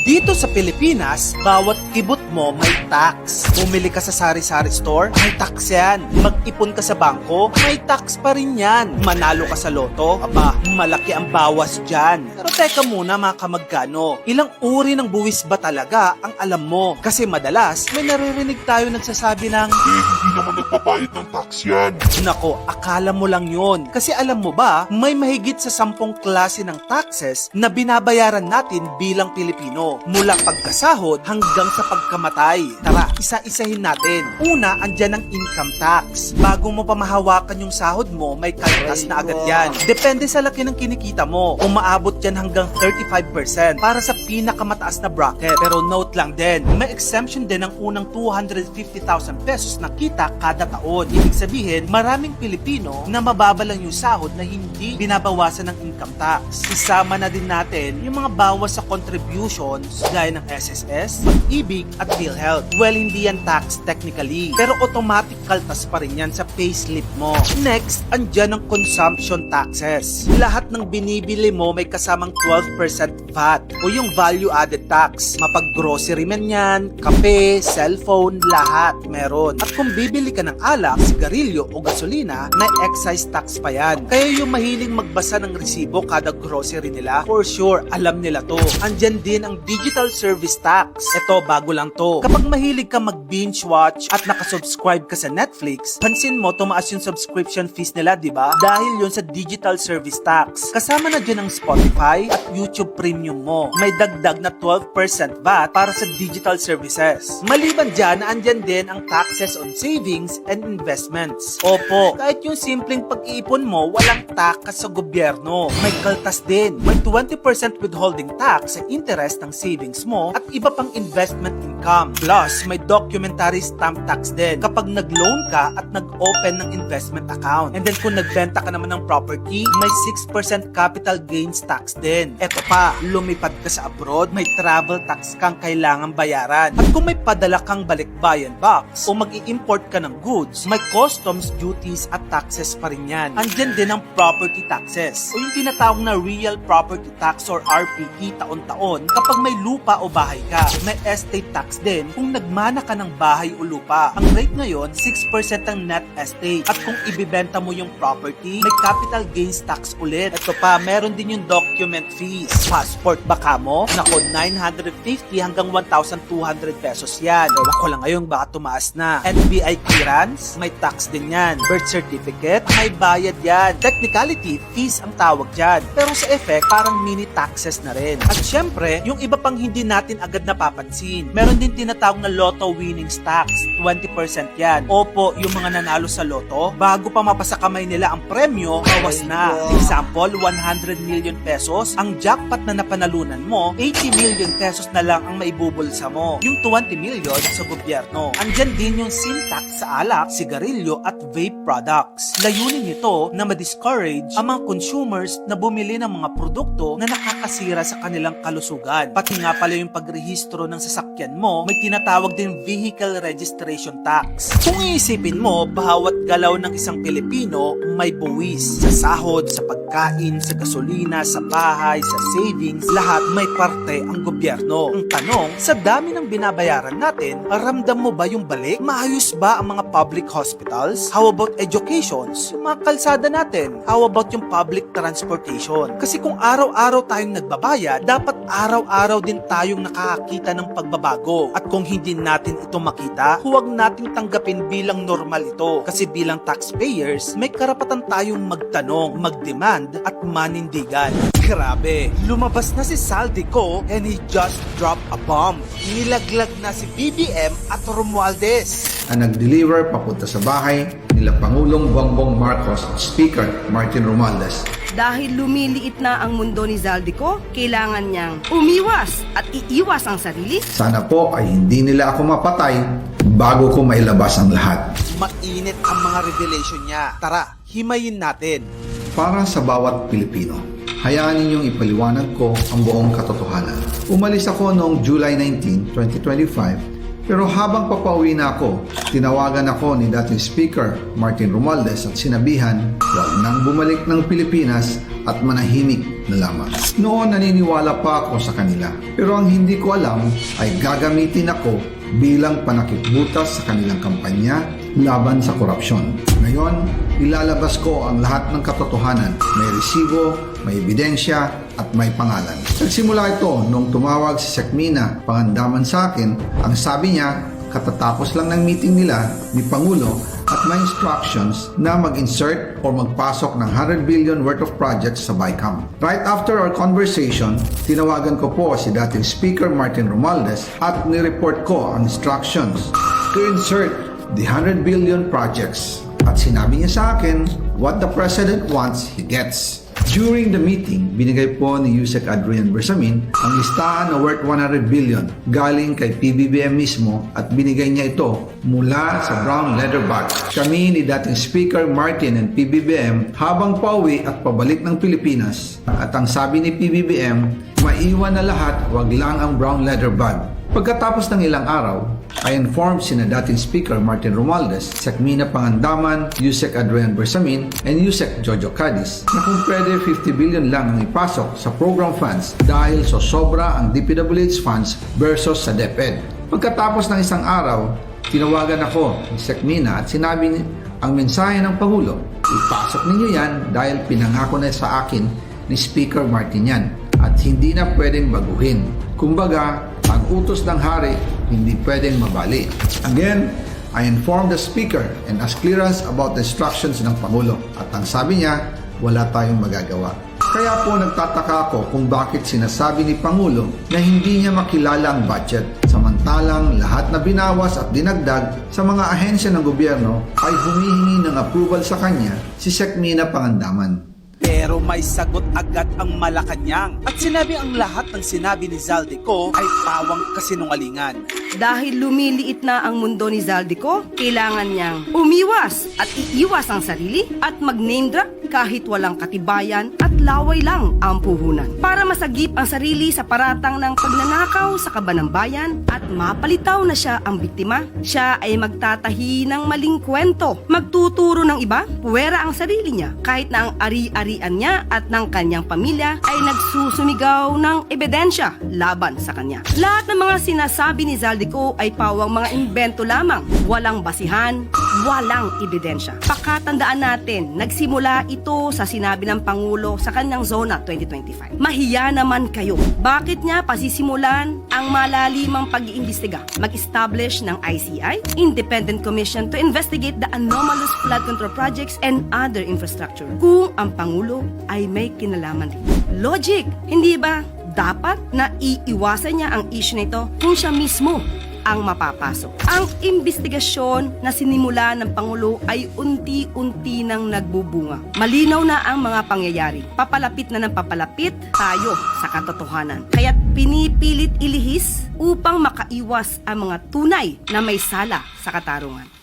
Dito sa Pilipinas, bawat kibot mo may tax. Bumili ka sa sari-sari store, may tax yan. Mag-ipon ka sa bangko, may tax pa rin yan. Manalo ka sa loto, aba, malaki ang bawas dyan. Pero teka muna mga kamagkano, ilang uri ng buwis ba talaga ang alam mo? Kasi madalas, may naririnig tayo nagsasabi ng, Hindi naman nagbabayad ng tax yan. nako, akala mo lang yon. Kasi alam mo ba, may mahigit sa 10 klase ng taxes na binabayaran natin bilang Pilipino. Mula pagkasahod hanggang sa pagkamatay. Tara, isa-isahin natin. Una, andyan ang income tax. Bago mo pa mahawakan yung sahod mo, may kaltas na agad yan. Depende sa laki ng kinikita mo. Umaabot yan hanggang 35% para sa pinakamataas na bracket. Pero note lang din, may exemption din ang unang 250,000 pesos na kita kada taon. Ibig sabihin, maraming Pilipino na mababa lang yung sahod na hindi binabawasan ng income tax. Isama na din natin yung mga bawas sa contributions gaya ng SSS, Pag-ibig at PhilHealth. Well, hindi yan tax technically, pero automatic kaltas pa rin yan sa payslip mo. Next, andyan ang consumption taxes. Lahat ng binibili mo may kasamang 12% VAT o yung value added tax. Mapag-grocery man yan, kape, cellphone, lahat meron. At kung bibili ka ng alak, sigarilyo o gasolina, may excise tax pa yan. Kaya yung mahiling magbasa ng resibo kada grocery nila, for sure, alam nila to. Andyan din ang digital service tax. Ito, bago lang to. Kapag mahilig ka mag-binge watch at nakasubscribe ka sa Netflix, pansin mo, tumaas yung subscription fees nila, di ba? Dahil yun sa digital service tax. Kasama na dyan ang Spotify at YouTube Premium mo. May dagdag na 12% VAT para sa digital services. Maliban dyan, andyan din ang taxes on savings and investments. Opo, kahit yung simpleng pag-iipon mo, walang takas sa gobyerno. May kaltas din. May 20% withholding tax sa interest ng savings mo at iba pang investment income. Plus, may documentary stamp tax din kapag nag-loan ka at nag-open ng investment account. And then kung nagbenta ka naman ng property, may 6% capital gains tax din. Eto pa, lumipad ka sa abroad, may travel tax kang kailangang bayaran. At kung may padala kang balikbayan box o mag-i-import ka ng goods, may customs duties at taxes pa rin yan. Andyan din ang property taxes o yung tinatawag na real property tax or RPT taon-taon kapag may lupa o bahay ka. May estate tax din kung nagmana ka ng bahay o lupa. Ang rate ngayon, 6% ang net estate. At kung ibibenta mo yung property, may capital gains tax ulit. Ito pa, meron din yung document fees. Passport ba ka mo? Nako, 950 hanggang 1,200 pesos yan. Ewan ko lang ngayon, baka tumaas na. NBI clearance, may tax din yan. Birth certificate, may bayad yan. Technicality, fees ang tawag dyan. Pero sa effect, parang mini taxes na rin. At syempre, yung iba pang hindi natin agad napapansin. Meron din tinatawag na lotto winnings tax. 20% yan. Opo, yung mga nanalo sa loto, bago pa mapasa kamay nila ang premyo, bawas na. Example, 100 million pesos. Ang jackpot na napanalunan mo, 80 million pesos na lang ang maibubulsa mo. Yung 20 million sa gobyerno. Andyan din yung sin tax sa alak, sigarilyo at vape products. Layunin nito na ma-discourage ang mga consumers na bumili ng mga produkto na nakakasira sa kanilang kalusugan. Pati nga pala yung pagrehistro ng sasakyan mo, may tinatawag din vehicle registration tax. Kung iisipin mo, bawat galaw ng isang Pilipino may buwis. Sa sahod, sa pagkain, sa gasolina, sa bahay, sa savings, lahat may parte ang gobyerno. Ang tanong, sa dami ng binabayaran natin, ramdam mo ba yung balik? Maayos ba ang mga public hospitals? How about educations? Yung mga kalsada natin? How about yung public transportation? Kasi kung araw-araw tayong nagbabayad, dapat araw-araw din tayong nakakakita ng pagbabago. At kung hindi natin ito makita, huwag nating tanggapin bilang normal ito. Kasi bilang taxpayers, may karapatan tayong magtanong, magdemand at manindigan. Grabe, lumabas na si Saldico and he just dropped a bomb. Nilaglag na si BBM at Romualdez. Ang nag-deliver papunta sa bahay nila Pangulong Bongbong Marcos, Speaker Martin Romualdez. Dahil lumiliit na ang mundo ni Zaldico, kailangan niyang umiwas at iiwas ang sarili. Sana po ay hindi nila ako mapatay bago ko mailabas ang lahat. Mainit ang mga revelation niya. Tara, himayin natin. Para sa bawat Pilipino, hayaan ninyong ipaliwanag ko ang buong katotohanan. Umalis ako noong July 19, 2025, pero habang papauwi na ako, tinawagan ako ni dating Speaker Martin Romualdez at sinabihan, huwag nang bumalik ng Pilipinas at manahimik na lamang. Noon naniniwala pa ako sa kanila. Pero ang hindi ko alam ay gagamitin ako bilang panakipbutas sa kanilang kampanya laban sa korupsyon. Ngayon, ilalabas ko ang lahat ng katotohanan. May resibo, may ebidensya, at may pangalan. Nagsimula ito nung tumawag si Sekmina Pangandaman sa akin. Ang sabi niya, katatapos lang ng meeting nila ni Pangulo at may instructions na mag-insert o magpasok ng 100 billion worth of projects sa BICAM. Right after our conversation, tinawagan ko po si dating Speaker Martin Romualdez at nireport ko ang instructions to insert the 100 billion projects. At sinabi niya sa akin, what the President wants, he gets. During the meeting, binigay po ni Yusek Adrian Bersamin ang listahan na worth 100 billion galing kay PBBM mismo at binigay niya ito mula sa brown leather bag. Kami ni dating Speaker Martin and PBBM habang pauwi at pabalik ng Pilipinas. At ang sabi ni PBBM, maiwan na lahat, wag lang ang brown leather bag. Pagkatapos ng ilang araw, I informed sina dating Speaker Martin Romualdez, Sekmina Pangandaman, Yusek Adrian Bersamin, and Yusek Jojo Cadiz na kung pwede 50 billion lang ang ipasok sa program funds dahil sobra ang DPWH funds versus sa DepEd. Pagkatapos ng isang araw, tinawagan ako ni Sekmina at sinabi ang mensahe ng Pangulo, ipasok ninyo yan dahil pinangako na sa akin ni Speaker Martin yan at hindi na pwedeng baguhin. Kumbaga, ang utos ng hari, hindi pwedeng mabali. Again, I informed the Speaker and asked clearance about the instructions ng Pangulo. At ang sabi niya, wala tayong magagawa. Kaya po nagtataka ako kung bakit sinasabi ni Pangulo na hindi niya makilala ang budget. Samantalang lahat na binawas at dinagdag sa mga ahensya ng gobyerno ay humihingi ng approval sa kanya si Sekmina Pangandaman. Pero may sagot agad ang Malacanang at sinabi ang lahat ng sinabi ni Zaldico ay pawang kasinungalingan. Dahil lumiliit na ang mundo ni Zaldico, kailangan niyang umiwas at iiwas ang sarili at mag-name drop kahit walang katibayan at laway lang ang puhunan. Para masagip ang sarili sa paratang ng pagnanakaw sa kaban ng bayan at mapalitaw na siya ang biktima, siya ay magtatahi ng maling kwento. Magtuturo ng iba, puwera ang sarili niya kahit na ang ari-arian niya at ng kanyang pamilya ay nagsusumigaw ng ebidensya laban sa kanya. Lahat ng mga sinasabi ni Zaldico ay pawang mga imbento lamang, walang basihan, walang ebidensya. Pakatandaan natin, nagsimula ito sa sinabi ng Pangulo sa kanyang Zona 2025. Mahiya naman kayo. Bakit niya pasisimulan ang malalimang pag-iimbestiga? Mag-establish ng ICI, Independent Commission to investigate the anomalous flood control projects and other infrastructure. Kung ang Pangulo ay may kinalaman dito. Logic, hindi ba? Dapat na iiwasan niya ang issue nito kung siya mismo ang mapapasok. Ang investigasyon na sinimula ng Pangulo ay unti-unti nang nagbubunga. Malinaw na ang mga pangyayari. Papalapit na ng papalapit tayo sa katotohanan. Kaya't pinipilit ilihis upang makaiwas ang mga tunay na may sala sa katarungan.